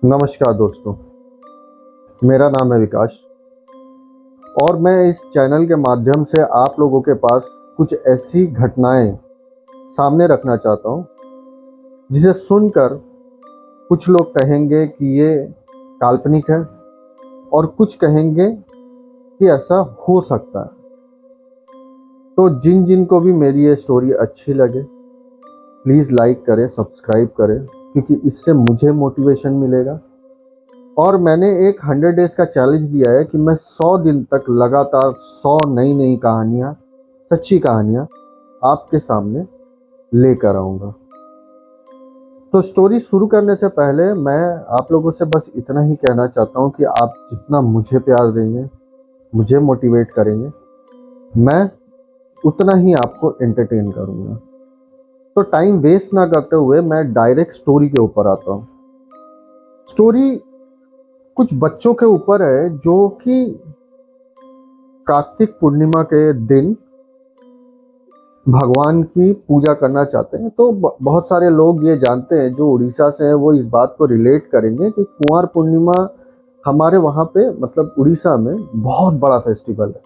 नमस्कार दोस्तों, मेरा नाम है विकास और मैं इस चैनल के माध्यम से आप लोगों के पास कुछ ऐसी घटनाएं सामने रखना चाहता हूं जिसे सुनकर कुछ लोग कहेंगे कि ये काल्पनिक है और कुछ कहेंगे कि ऐसा हो सकता है। तो जिन जिन को भी मेरी ये स्टोरी अच्छी लगे प्लीज़ लाइक करें, सब्सक्राइब करें, क्योंकि इससे मुझे मोटिवेशन मिलेगा। और मैंने एक 100 डेज़ का चैलेंज लिया है कि मैं 100 दिन तक लगातार 100 नई नई कहानियाँ, सच्ची कहानियाँ आपके सामने लेकर आऊँगा। तो स्टोरी शुरू करने से पहले मैं आप लोगों से बस इतना ही कहना चाहता हूँ कि आप जितना मुझे प्यार देंगे, मुझे मोटिवेट करेंगे, मैं उतना ही आपको एंटरटेन करूँगा। तो टाइम वेस्ट ना करते हुए मैं डायरेक्ट स्टोरी के ऊपर आता हूँ। स्टोरी कुछ बच्चों के ऊपर है जो कि कार्तिक पूर्णिमा के दिन भगवान की पूजा करना चाहते हैं। तो बहुत सारे लोग ये जानते हैं, जो उड़ीसा से हैं वो इस बात को रिलेट करेंगे कि कुंवार पूर्णिमा हमारे वहाँ पे मतलब उड़ीसा में बहुत बड़ा फेस्टिवल है।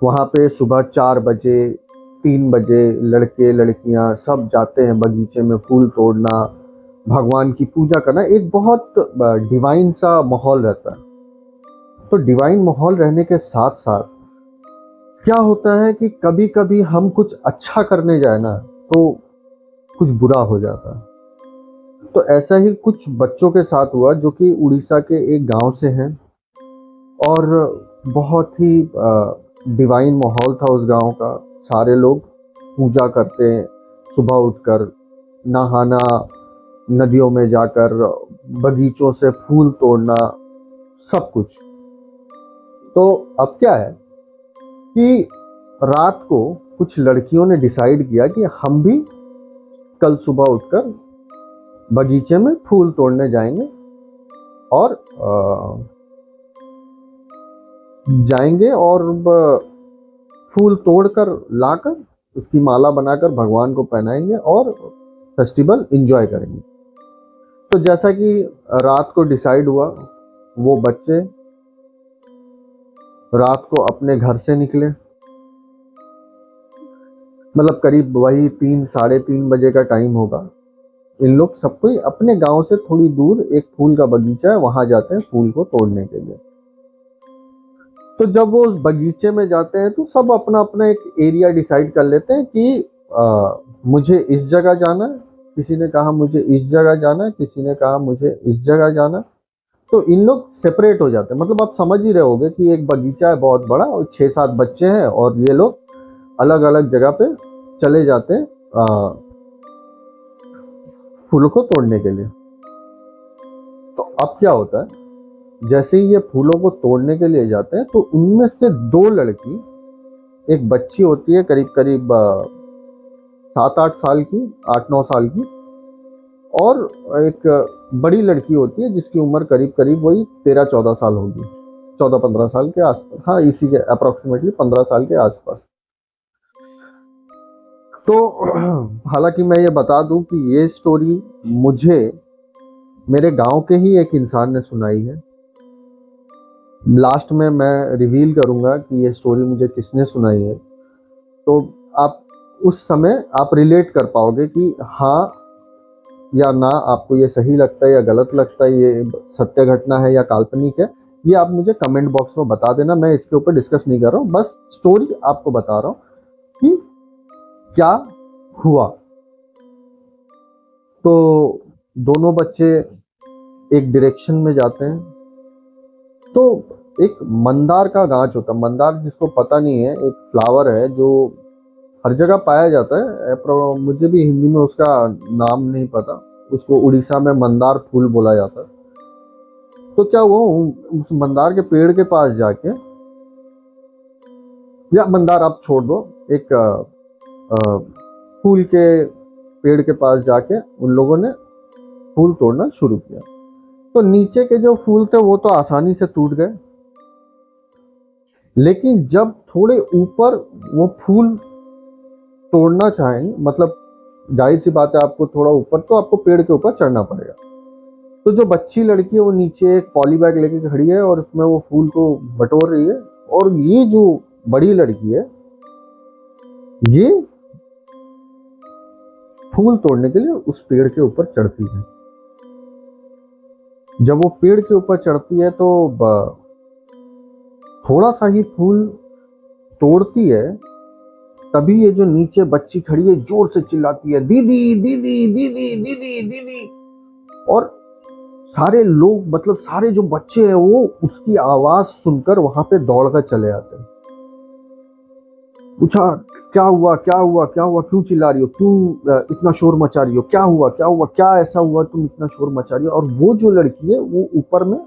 वहाँ पे सुबह 4 बजे 3 बजे लड़के लड़कियाँ सब जाते हैं बगीचे में फूल तोड़ना, भगवान की पूजा करना। एक बहुत डिवाइन सा माहौल रहता है। तो डिवाइन माहौल रहने के साथ साथ क्या होता है कि कभी कभी हम कुछ अच्छा करने जाए ना तो कुछ बुरा हो जाता है। तो ऐसा ही कुछ बच्चों के साथ हुआ जो कि उड़ीसा के एक गांव से हैं और बहुत ही डिवाइन माहौल था उस गांव का। सारे लोग पूजा करते हैं, सुबह उठकर नहाना, नदियों में जाकर बगीचों से फूल तोड़ना, सब कुछ। तो अब क्या है कि रात को कुछ लड़कियों ने डिसाइड किया कि हम भी कल सुबह उठकर बगीचे में फूल तोड़ने जाएंगे और फूल तोड़कर लाकर उसकी माला बनाकर भगवान को पहनाएंगे और फेस्टिवल एंजॉय करेंगे। तो जैसा कि रात को डिसाइड हुआ, वो बच्चे रात को अपने घर से निकले, मतलब करीब वही 3-3:30 बजे का टाइम होगा। इन लोग सब कोई अपने गांव से थोड़ी दूर एक फूल का बगीचा है, वहां जाते हैं फूल को तोड़ने के लिए। तो जब वो उस बगीचे में जाते हैं तो सब अपना अपना एक एरिया डिसाइड कर लेते हैं कि मुझे इस जगह जाना है, किसी ने कहा मुझे इस जगह जाना है, किसी ने कहा मुझे इस जगह जाना है। तो इन लोग सेपरेट हो जाते हैं। मतलब आप समझ ही रहे होगे कि एक बगीचा है बहुत बड़ा और 6-7 बच्चे हैं और ये लोग अलग अलग जगह पे चले जाते हैं फूलों को तोड़ने के लिए। तो अब क्या होता है, जैसे ही ये फूलों को तोड़ने के लिए जाते हैं तो उनमें से 2 लड़की, एक बच्ची होती है करीब करीब 7-8 साल की, 8-9 साल की, और एक बड़ी लड़की होती है जिसकी उम्र करीब करीब वही 13-14 साल होगी, 14-15 साल के आसपास, हाँ इसी के अप्रोक्सीमेटली 15 साल के आसपास। तो हालांकि मैं ये बता दूं कि ये स्टोरी मुझे मेरे गांव के ही एक इंसान ने सुनाई है। लास्ट में मैं रिवील करूंगा कि ये स्टोरी मुझे किसने सुनाई है, तो आप उस समय आप रिलेट कर पाओगे कि हाँ या ना, आपको ये सही लगता है या गलत लगता है, ये सत्य घटना है या काल्पनिक है। ये आप मुझे कमेंट बॉक्स में बता देना। मैं इसके ऊपर डिस्कस नहीं कर रहा हूँ, बस स्टोरी आपको बता रहा हूँ कि क्या हुआ। तो दोनों बच्चे एक डायरेक्शन में जाते हैं। तो एक मंदार का गाछ होता है, मंदार जिसको पता नहीं है एक फ्लावर है जो हर जगह पाया जाता है, मुझे भी हिंदी में उसका नाम नहीं पता, उसको उड़ीसा में मंदार फूल बोला जाता है। तो क्या हुआ, उस मंदार के पेड़ के पास जाके, या मंदार आप छोड़ दो, एक फूल के पेड़ के पास जाके उन लोगों ने फूल तोड़ना शुरू किया। तो नीचे के जो फूल थे वो तो आसानी से टूट गए, लेकिन जब थोड़े ऊपर वो फूल तोड़ना चाहेंगे, मतलब जाहिर सी बात है आपको थोड़ा ऊपर तो आपको पेड़ के ऊपर चढ़ना पड़ेगा। तो जो बच्ची लड़की है वो नीचे एक पॉली बैग लेके खड़ी है और उसमें वो फूल को बटोर रही है, और ये जो बड़ी लड़की है ये फूल तोड़ने के लिए उस पेड़ के ऊपर चढ़ती है। जब वो पेड़ के ऊपर चढ़ती है तो थोड़ा सा ही फूल तोड़ती है, तभी ये जो नीचे बच्ची खड़ी है जोर से चिल्लाती है, दीदी दीदी दीदी दीदी दीदी। और सारे लोग, मतलब सारे जो बच्चे हैं वो उसकी आवाज सुनकर वहां पे दौड़कर चले आते हैं। पूछा, क्या हुआ क्या हुआ क्या हुआ, क्यों चिल्ला रही हो, क्यों इतना शोर मचा रही हो, क्या हुआ क्या हुआ, क्या ऐसा हुआ तुम इतना शोर मचा रही हो। और वो जो लड़की है वो ऊपर में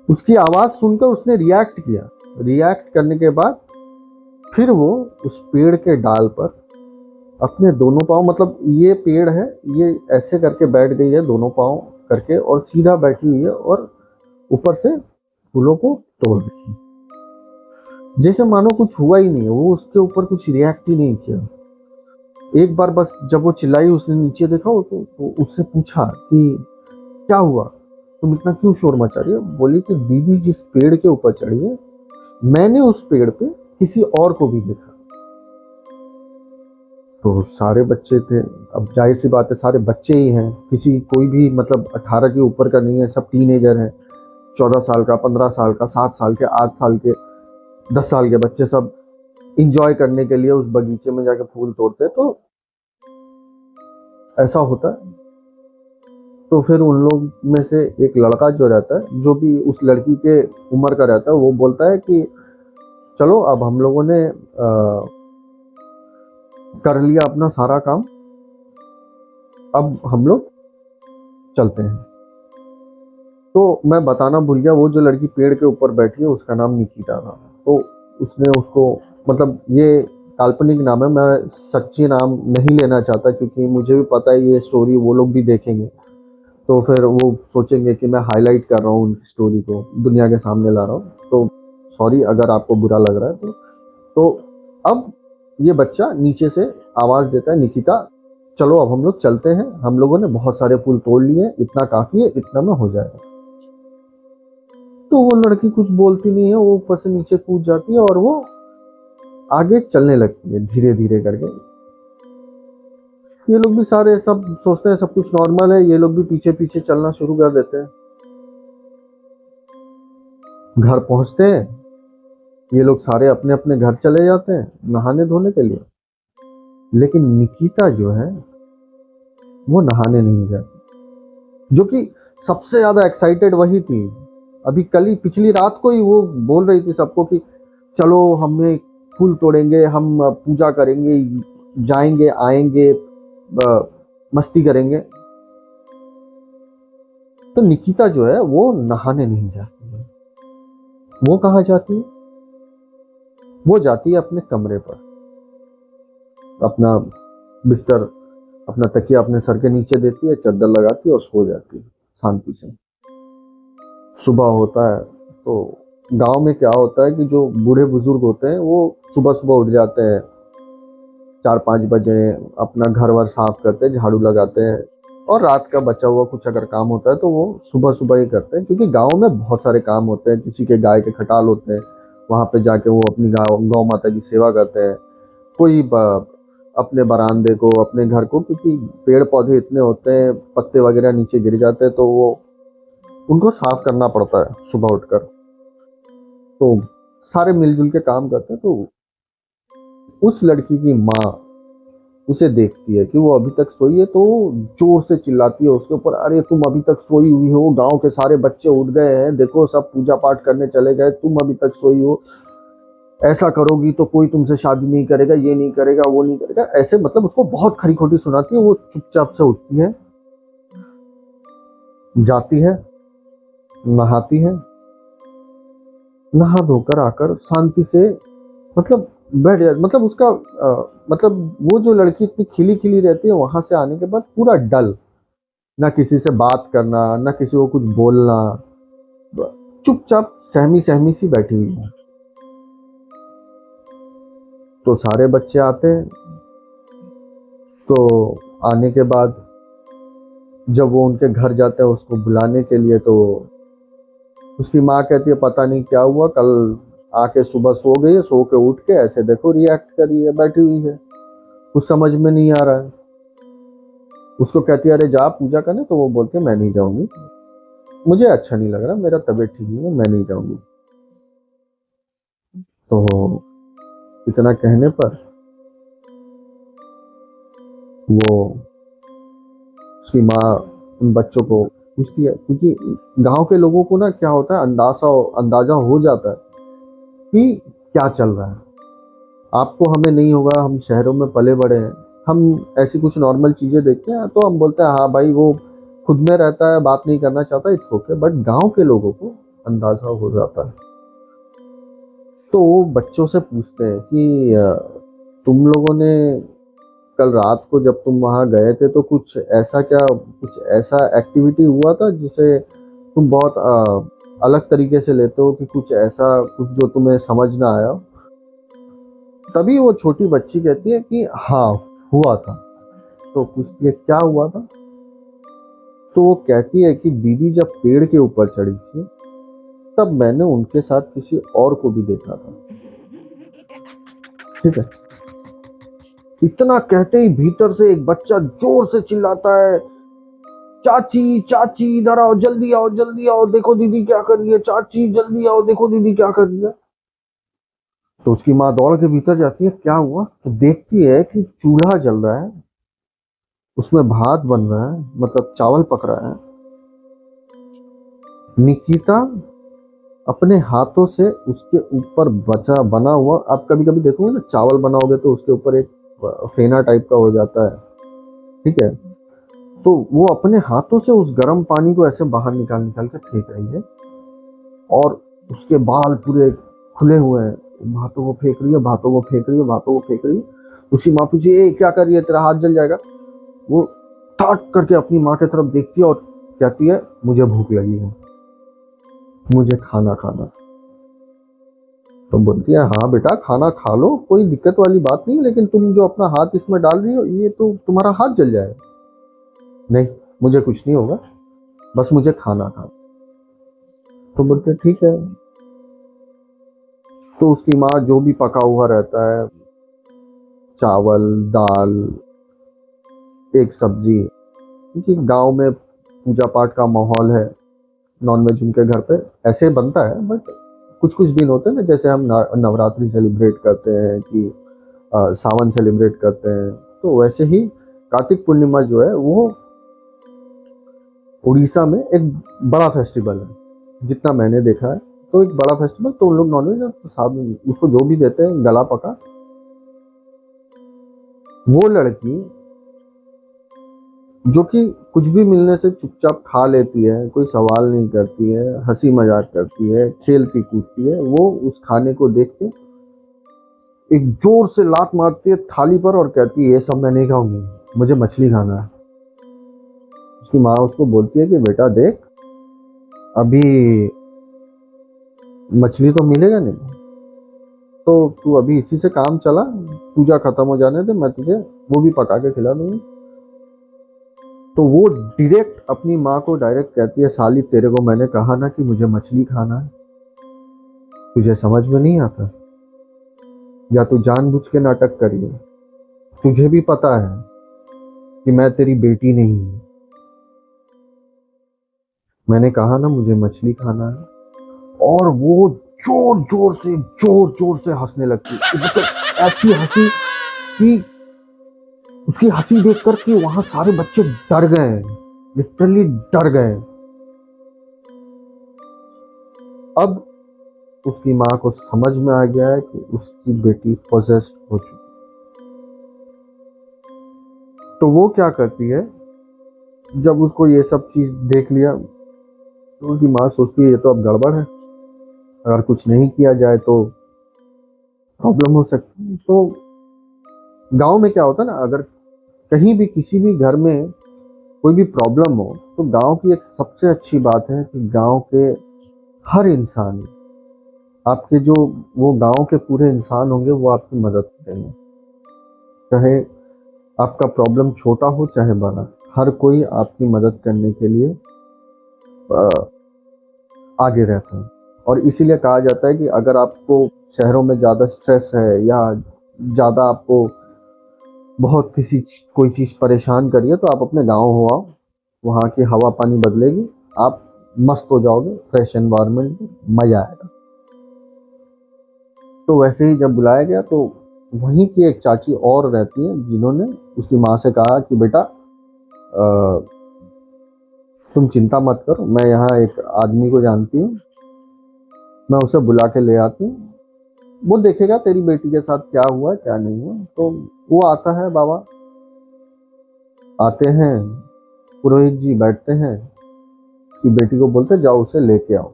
उसकी आवाज सुनकर उसने रिएक्ट किया। रिएक्ट करने के बाद फिर वो उस पेड़ के डाल पर अपने दोनों पांव, मतलब ये पेड़ है, ये ऐसे करके बैठ गई है दोनों पांव करके और सीधा बैठी हुई है और ऊपर से फूलों को तोड़ रही है, जैसे मानो कुछ हुआ ही नहीं है। वो उसके ऊपर कुछ रिएक्ट ही नहीं किया। एक बार बस जब वो चिल्लाई, उसने नीचे देखा तो उससे पूछा कि क्या हुआ, तुम इतना क्यों शोर मचा रही हो। बोली कि दीदी जिस पेड़ के ऊपर चढ़ी है, मैंने उस पेड़ पे किसी और को भी देखा। तो सारे बच्चे थे, अब जाहिर सी बात है सारे बच्चे ही हैं, किसी कोई भी मतलब 18 के ऊपर का नहीं है, सब टीनेजर हैं। 14 साल का, 15 साल का, 7 साल के, 8 साल के, 10 साल के बच्चे सब इंजॉय करने के लिए उस बगीचे में जाके फूल तोड़ते हैं। तो ऐसा होता है। तो फिर उन लोग में से एक लड़का जो रहता है, जो भी उस लड़की के उम्र का रहता है, वो बोलता है कि चलो अब हम लोगों ने कर लिया अपना सारा काम, अब हम लोग चलते हैं। तो मैं बताना भूल गया, वो जो लड़की पेड़ के ऊपर बैठी है उसका नाम निकिता था। तो उसने उसको, मतलब ये काल्पनिक नाम है, मैं सच्ची नाम नहीं लेना चाहता क्योंकि मुझे भी पता है ये स्टोरी वो लोग भी देखेंगे तो फिर वो सोचेंगे कि मैं हाईलाइट कर रहा हूँ उनकी स्टोरी को, दुनिया के सामने ला रहा हूँ। तो सॉरी अगर आपको बुरा लग रहा है तो अब ये बच्चा नीचे से आवाज़ देता है, निकिता चलो अब हम लोग चलते हैं, हम लोगों ने बहुत सारे फूल तोड़ लिए, इतना काफ़ी है, इतना में हो जाएगा। तो वो लड़की कुछ बोलती नहीं है, वो ऊपर से नीचे कूद जाती है और वो आगे चलने लगती है धीरे धीरे करके। ये लोग भी सारे सब सोचते हैं सब कुछ नॉर्मल है, ये लोग भी पीछे पीछे चलना शुरू कर देते हैं। घर पहुंचते हैं, ये लोग सारे अपने अपने घर चले जाते हैं नहाने धोने के लिए, लेकिन निकिता जो है वो नहाने नहीं जाती, जो कि सबसे ज्यादा एक्साइटेड वही थी। अभी कल ही, पिछली रात को ही वो बोल रही थी सबको कि चलो हमें फूल तोड़ेंगे, हम पूजा करेंगे, जाएंगे आएंगे, मस्ती करेंगे। तो निकिता जो है वो नहाने नहीं जाती है। वो कहाँ जाती है, वो जाती है अपने कमरे पर, अपना बिस्तर, अपना तकिया अपने सर के नीचे देती है, चादर लगाती है और सो जाती है शांति से। सुबह होता है तो गांव में क्या होता है कि जो बूढ़े बुजुर्ग होते हैं वो सुबह सुबह उठ जाते हैं, 4-5 बजे अपना घर वर साफ करते हैं, झाड़ू लगाते हैं, और रात का बचा हुआ कुछ अगर काम होता है तो वो सुबह सुबह ही करते हैं, क्योंकि गांव में बहुत सारे काम होते हैं। किसी के गाय के खटाल होते हैं, वहां पे जाके वो अपनी गौ माता की सेवा करते हैं। कोई अपने बरामदे को, अपने घर को, क्योंकि पेड़ पौधे इतने होते हैं, पत्ते वगैरह नीचे गिर जाते हैं तो वो उनको साफ करना पड़ता है सुबह उठकर। तो सारे मिलजुल के काम करते हैं। तो उस लड़की की माँ उसे देखती है कि वो अभी तक सोई है, तो जोर से चिल्लाती है उसके ऊपर, अरे तुम अभी तक सोई हुई हो, गांव के सारे बच्चे उठ गए हैं, देखो सब पूजा पाठ करने चले गए, तुम अभी तक सोई हो, ऐसा करोगी तो कोई तुमसे शादी नहीं करेगा, ये नहीं करेगा, वो नहीं करेगा, ऐसे मतलब उसको बहुत खरी खोटी सुनाती है। वो चुपचाप से उठती है, जाती है, नहाती है, नहा धोकर आकर शांति से मतलब बैठ जाती। मतलब उसका मतलब वो जो लड़की इतनी खिली खिली रहती है, वहां से आने के बाद पूरा डल, ना किसी से बात करना, ना किसी को कुछ बोलना, चुपचाप सहमी सहमी सी बैठी हुई है। तो सारे बच्चे आते हैं, तो आने के बाद जब वो उनके घर जाते हैं उसको बुलाने के लिए, तो उसकी माँ कहती है पता नहीं क्या हुआ, कल आके सुबह सो गई है, सो के उठ के ऐसे देखो रिएक्ट कर रही है, बैठी हुई है, कुछ समझ में नहीं आ रहा है। उसको कहती है अरे जा पूजा करने, तो वो बोलती है मैं नहीं जाऊंगी, मुझे अच्छा नहीं लग रहा, मेरा तबीयत ठीक नहीं है, मैं नहीं जाऊंगी। तो इतना कहने पर वो उसकी माँ उन बच्चों को पूछती है, क्योंकि गांव के लोगों को ना क्या होता है, अंदाजा हो जाता है कि क्या चल रहा है। आपको हमें नहीं होगा, हम शहरों में पले बड़े हैं, हम ऐसी कुछ नॉर्मल चीज़ें देखते हैं तो हम बोलते हैं हाँ भाई वो खुद में रहता है, बात नहीं करना चाहता, इट्स ओके। बट गांव के लोगों को अंदाजा हो जाता है। तो वो बच्चों से पूछते हैं कि तुम लोगों ने कल रात को जब तुम वहाँ गए थे तो कुछ ऐसा एक्टिविटी हुआ था जिसे तुम बहुत अलग तरीके से लेते हो, कि कुछ ऐसा कुछ जो तुम्हें समझ ना आया? तभी वो छोटी बच्ची कहती है कि हाँ हुआ था। तो पूछती है क्या हुआ था? तो वो कहती है कि दीदी जब पेड़ के ऊपर चढ़ी थी तब मैंने उनके साथ किसी और को भी देखा था। ठीक है, इतना कहते ही भीतर से एक बच्चा जोर से चिल्लाता है, चाची चाची इधर आओ, जल्दी आओ जल्दी आओ, देखो दीदी क्या कर रही है, चाची जल्दी आओ देखो दीदी क्या कर रही है। तो उसकी माँ दौड़ के भीतर जाती है, क्या हुआ? तो देखती है कि चूल्हा जल रहा है, उसमें भात बन रहा है, मतलब चावल पक रहा है। निकिता अपने हाथों से उसके ऊपर बना हुआ, आप कभी कभी देखोगे ना चावल बनाओगे तो उसके ऊपर एक फेना टाइप का हो जाता है, ठीक है, तो वो अपने हाथों से उस गर्म पानी को ऐसे बाहर निकाल निकाल के फेंक रही है, और उसके बाल पूरे खुले हुए हैं, भातों को फेंक रही है, भातों को फेंक रही है, भातों को फेंक रही है। उसकी माँ पूछी ए क्या कर रही है, तेरा हाथ जल जाएगा। वो ठाट करके अपनी माँ की तरफ देखती है और कहती है मुझे भूख लगी है, मुझे खाना खाना। तो बोलती है हाँ बेटा खाना खा लो, कोई दिक्कत वाली बात नहीं, लेकिन तुम जो अपना हाथ इसमें डाल रही हो ये तो तुम्हारा हाथ जल जाएगा। नहीं मुझे कुछ नहीं होगा, बस मुझे खाना खा। तो बोलते ठीक है। तो उसकी माँ जो भी पका हुआ रहता है, चावल दाल एक सब्जी, क्योंकि गांव में पूजा पाठ का माहौल है, नॉनवेज उनके घर पे ऐसे बनता है। बट कुछ कुछ दिन होते हैं ना, जैसे हम नवरात्रि सेलिब्रेट करते हैं कि सावन सेलिब्रेट करते हैं, तो वैसे ही कार्तिक पूर्णिमा जो है वो उड़ीसा में एक बड़ा फेस्टिवल है, जितना मैंने देखा है। तो एक बड़ा फेस्टिवल, तो उन लोग नॉनवेज तो साथ उसको जो भी देते हैं गला पका। वो लड़की जो कि कुछ भी मिलने से चुपचाप खा लेती है, कोई सवाल नहीं करती है, हंसी मजाक करती है, खेलती कूदती है, वो उस खाने को देख के एक जोर से लात मारती है थाली पर और कहती है ये सब मैं नहीं खाऊंगी, मुझे मछली खाना है। उसकी माँ उसको बोलती है कि बेटा देख अभी मछली तो मिलेगा नहीं, तो तू अभी इसी से काम चला, पूजा खत्म हो जाने दे, मैं तुझे वो भी पका के खिला दूंगी। तो वो डायरेक्ट अपनी माँ को डायरेक्ट कहती है साली तेरे को मैंने कहा ना कि मुझे मछली खाना है, तुझे समझ में नहीं आता, या तू जानबूझ के नाटक करी है, तुझे भी पता है कि मैं तेरी बेटी नहीं हूँ, मैंने कहा ना मुझे मछली खाना है। और वो जोर जोर से हंसने लगती, मतलब ऐसी हंसी कि उसकी हंसी देख कर के वहां सारे बच्चे डर गए, लिटरली डर गए। अब उसकी माँ को समझ में आ गया है कि उसकी बेटी पोजेस्ड हो चुकी। तो वो क्या करती है, जब उसको ये सब चीज देख लिया तो उसकी माँ सोचती है ये तो अब गड़बड़ है, अगर कुछ नहीं किया जाए तो प्रॉब्लम हो सकती है। तो गांव में क्या होता है ना, अगर कहीं भी किसी भी घर में कोई भी प्रॉब्लम हो तो गांव की एक सबसे अच्छी बात है कि गांव के हर इंसान, आपके जो वो गांव के पूरे इंसान होंगे वो आपकी मदद करेंगे, चाहे आपका प्रॉब्लम छोटा हो चाहे बड़ा, हर कोई आपकी मदद करने के लिए अ, आगे रहता है। और इसीलिए कहा जाता है कि अगर आपको शहरों में ज़्यादा स्ट्रेस है या ज़्यादा आपको बहुत कोई चीज़ परेशान करी है, तो आप अपने गाँव हो आओ, वहाँ की हवा पानी बदलेगी, आप मस्त हो जाओगे, फ्रेश एनवायरनमेंट में मज़ा आएगा। तो वैसे ही जब बुलाया गया तो वहीं की एक चाची और रहती हैं, जिन्होंने उसकी माँ से कहा कि बेटा तुम चिंता मत करो, मैं यहाँ एक आदमी को जानती हूँ, मैं उसे बुला के ले आती हूँ, वो देखेगा तेरी बेटी के साथ क्या हुआ क्या नहीं हुआ। तो वो आता है, बाबा आते हैं, पुरोहित जी बैठते हैं, उसकी बेटी को बोलते जाओ उसे लेके आओ।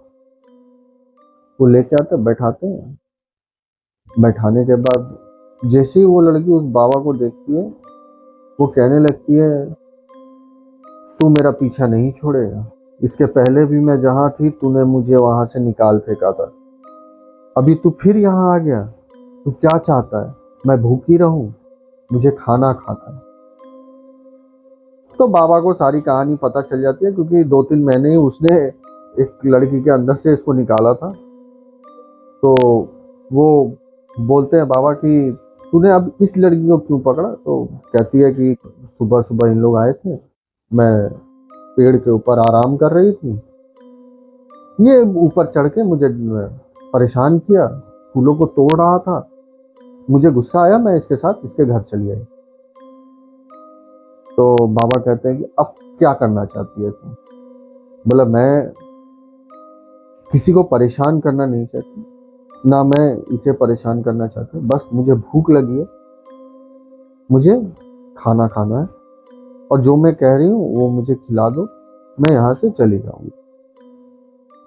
वो लेके आते, बैठाते हैं। बैठाने के बाद जैसे ही वो लड़की उस बाबा को देखती है, वो कहने लगती है तू मेरा पीछा नहीं छोड़ेगा, इसके पहले भी मैं जहाँ थी तूने मुझे वहां से निकाल फेंका था, अभी तू फिर यहाँ आ गया, तू क्या चाहता है, मैं भूखी रहूं, मुझे खाना खाता है। तो बाबा को सारी कहानी पता चल जाती है, क्योंकि 2-3 महीने ही उसने एक लड़की के अंदर से इसको निकाला था। तो वो बोलते हैं बाबा कि तूने अब इस लड़की को क्यों पकड़ा। तो कहती है कि सुबह सुबह इन लोग आए थे, मैं पेड़ के ऊपर आराम कर रही थी, ये ऊपर चढ़ के मुझे परेशान किया, फूलों को तोड़ रहा था, मुझे गुस्सा आया, मैं इसके साथ इसके घर चली आई। तो बाबा कहते हैं कि अब क्या करना चाहती है तुम। बोला मैं किसी को परेशान करना नहीं चाहती, ना मैं इसे परेशान करना चाहती हूँ, बस मुझे भूख लगी है, मुझे खाना खाना है, और जो मैं कह रही हूँ वो मुझे खिला दो, मैं यहाँ से चली जाऊंगी।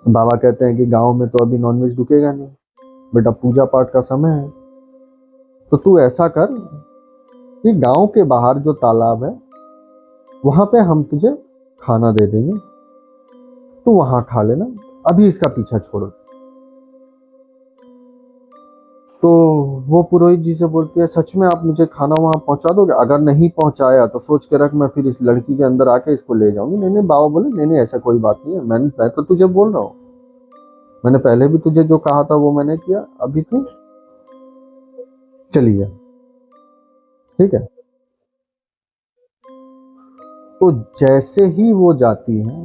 बाबा कहते हैं कि गांव में तो अभी नॉनवेज रुकेगा नहीं बेटा, पूजा पाठ का समय है, तो तू ऐसा कर कि गांव के बाहर जो तालाब है वहां पे हम तुझे खाना दे देंगे, तू वहां खा लेना, अभी इसका पीछा छोड़ो। तो वो पुरोहित जी से बोलती है सच में आप मुझे खाना वहां पहुंचा दोगे, अगर नहीं पहुंचाया तो सोच के रख, मैं फिर इस लड़की के अंदर आके इसको ले जाऊंगी। नहीं नहीं, बाबा बोले नहीं नहीं, ऐसा कोई बात नहीं है, मैं तो तुझे बोल रहा हूँ, मैंने पहले भी तुझे जो कहा था वो मैंने किया, अभी तू चली जा, ठीक है। तो जैसे ही वो जाती है,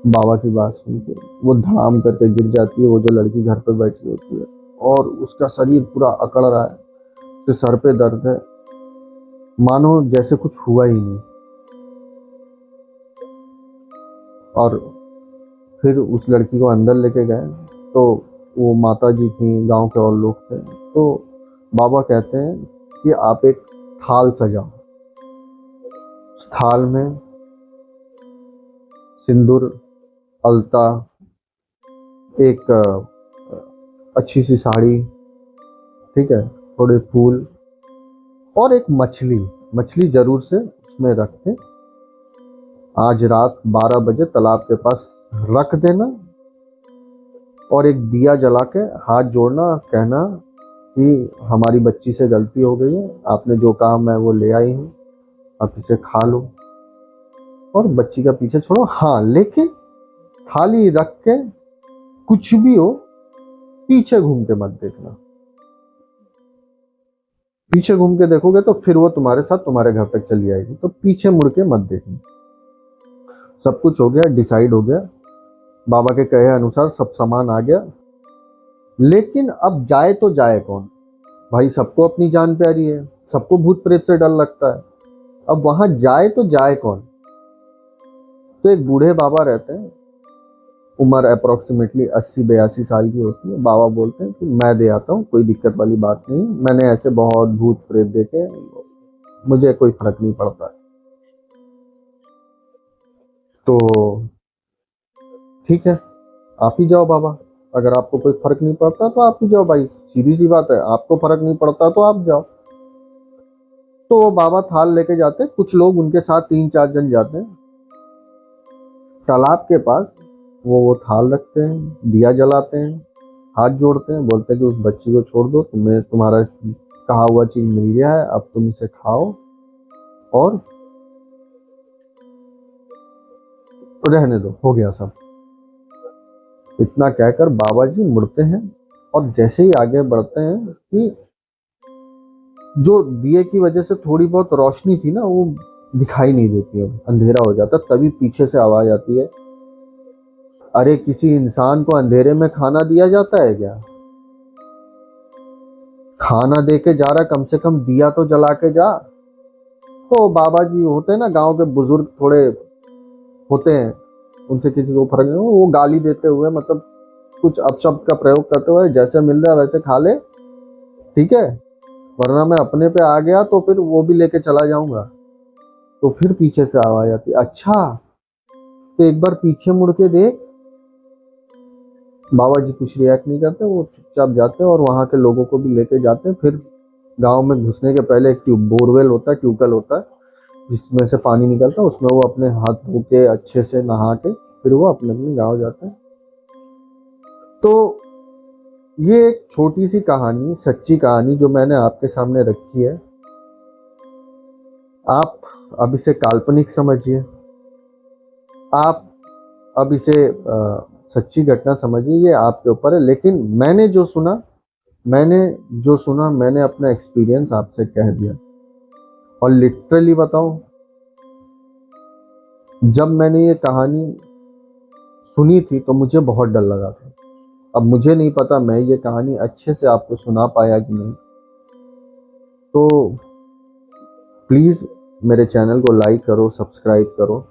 बाबा की बात सुन के वो धड़ाम करके गिर जाती है, वो जो लड़की घर पे बैठी होती है, और उसका शरीर पूरा अकड़ रहा है, उसके सर पे दर्द है, मानो जैसे कुछ हुआ ही नहीं। और फिर उस लड़की को अंदर लेके गए, तो वो माता जी थी, गांव के और लोग थे। तो बाबा कहते हैं कि आप एक थाल सजाओ, उस थाल में सिंदूर, अलता, एक अच्छी सी साड़ी, ठीक है, थोड़े फूल, और एक मछली, मछली जरूर से उसमें रखें, आज रात 12 बजे तालाब के पास रख देना, और एक दिया जला के हाथ जोड़ना, कहना कि हमारी बच्ची से गलती हो गई है, आपने जो कहा मैं वो ले आई हूँ, आप इसे खा लो और बच्ची का पीछे छोड़ो। हाँ, लेकिन थाली रख के कुछ भी हो पीछे घूम के मत देखना, पीछे घूम के देखोगे तो फिर वो तुम्हारे साथ तुम्हारे घर तक चली आएगी, तो पीछे मुड़ के मत देखना। सब कुछ हो गया, डिसाइड हो गया, बाबा के कहे अनुसार सब सामान आ गया, लेकिन अब जाए तो जाए कौन भाई, सबको अपनी जान प्यारी है, सबको भूत प्रेत से डर लगता है, अब वहां जाए तो जाए कौन। तो एक बूढ़े बाबा रहते हैं, उम्र अप्रोक्सीमेटली 80-82 साल की होती है। बाबा बोलते हैं कि मैं दे आता हूँ, कोई दिक्कत वाली बात नहीं, मैंने ऐसे बहुत भूत प्रेत देखे, मुझे कोई फर्क नहीं पड़ता है। तो ठीक है, आप ही जाओ बाबा, अगर आपको कोई फर्क नहीं पड़ता तो आप ही जाओ भाई, सीधी सी बात है, आपको फर्क नहीं पड़ता तो आप जाओ। तो वो बाबा थाल लेके जाते हैं, कुछ लोग उनके साथ 3-4 जन जाते हैं तालाब के पास, वो थाल रखते हैं, दिया जलाते हैं, हाथ जोड़ते हैं, बोलते हैं कि उस बच्ची को छोड़ दो, तुम्हें तुम्हारा कहा हुआ चीज मिल गया है, अब तुम इसे खाओ और रहने दो, हो गया सब। इतना कहकर बाबा जी मुड़ते हैं और जैसे ही आगे बढ़ते हैं कि जो दिए की वजह से थोड़ी बहुत रोशनी थी ना, वो दिखाई नहीं देती है, अंधेरा हो जाता। तभी पीछे से आवाज आती है, अरे किसी इंसान को अंधेरे में खाना दिया जाता है क्या? खाना दे के जा रहा, कम से कम दिया तो जला के जा। तो बाबा जी होते हैं ना, गांव के बुजुर्ग थोड़े होते हैं, उनसे किसी को फर्क नहीं, वो गाली देते हुए, मतलब कुछ अपशब्द का प्रयोग करते हुए, जैसे मिल रहा है वैसे खा ले, ठीक है, वरना मैं अपने पे आ गया तो फिर वो भी लेके चला जाऊंगा। तो फिर पीछे से आवाज आती, अच्छा तो एक बार पीछे मुड़ के देख। बाबा जी कुछ रिएक्ट नहीं करते, वो चुपचाप जाते हैं और वहां के लोगों को भी लेके जाते हैं। फिर गांव में घुसने के पहले एक बोरवेल होता है, ट्यूबवेल होता है, जिसमें से पानी निकलता है, उसमें वो अपने हाथ धो के अच्छे से नहा के फिर वो अपने अपने गाँव जाते हैं। तो ये एक छोटी सी कहानी, सच्ची कहानी जो मैंने आपके सामने रखी है। आप अब इसे काल्पनिक समझिए, आप अब इसे सच्ची घटना समझिए, ये आपके ऊपर है। लेकिन मैंने अपना एक्सपीरियंस आपसे कह दिया। और लिटरली बताऊं, जब मैंने ये कहानी सुनी थी तो मुझे बहुत डर लगा था। अब मुझे नहीं पता मैं ये कहानी अच्छे से आपको सुना पाया कि नहीं। तो प्लीज़ मेरे चैनल को लाइक करो, सब्सक्राइब करो,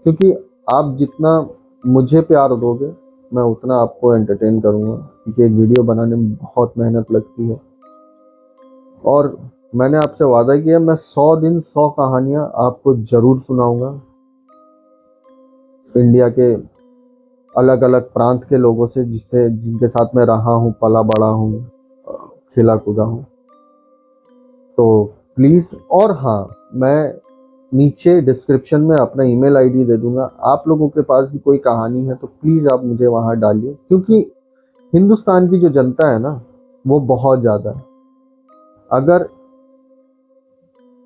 क्योंकि आप जितना मुझे प्यार दोगे मैं उतना आपको एंटरटेन करूँगा, क्योंकि एक वीडियो बनाने में बहुत मेहनत लगती है। और मैंने आपसे वादा किया, मैं 100 दिन 100 कहानियाँ आपको ज़रूर सुनाऊंगा, इंडिया के अलग अलग प्रांत के लोगों से, जिनके साथ मैं रहा हूँ, पला बड़ा हूँ, खेला कूदा हूँ। तो प्लीज़, और हाँ, मैं नीचे डिस्क्रिप्शन में अपना ईमेल आईडी दे दूंगा। आप लोगों के पास भी कोई कहानी है तो प्लीज़ आप मुझे वहाँ डालिए, क्योंकि हिंदुस्तान की जो जनता है ना, वो बहुत ज़्यादा है। अगर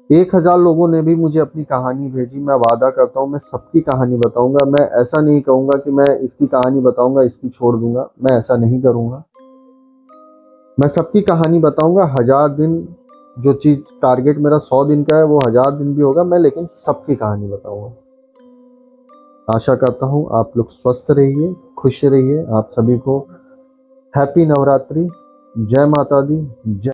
1000 लोगों ने भी मुझे अपनी कहानी भेजी, मैं वादा करता हूँ मैं सबकी कहानी बताऊंगा। मैं ऐसा नहीं कहूँगा कि मैं इसकी कहानी बताऊंगा इसकी छोड़ दूंगा, मैं ऐसा नहीं करूँगा। मैं सबकी कहानी बताऊंगा। 1000 दिन, जो चीज़ टारगेट मेरा 100 दिन का है, वो 1000 दिन भी होगा मैं, लेकिन सबकी कहानी बताऊंगा। आशा करता हूँ आप लोग स्वस्थ रहिए, खुश रहिए। आप सभी को हैप्पी नवरात्रि, जय माता दी, जय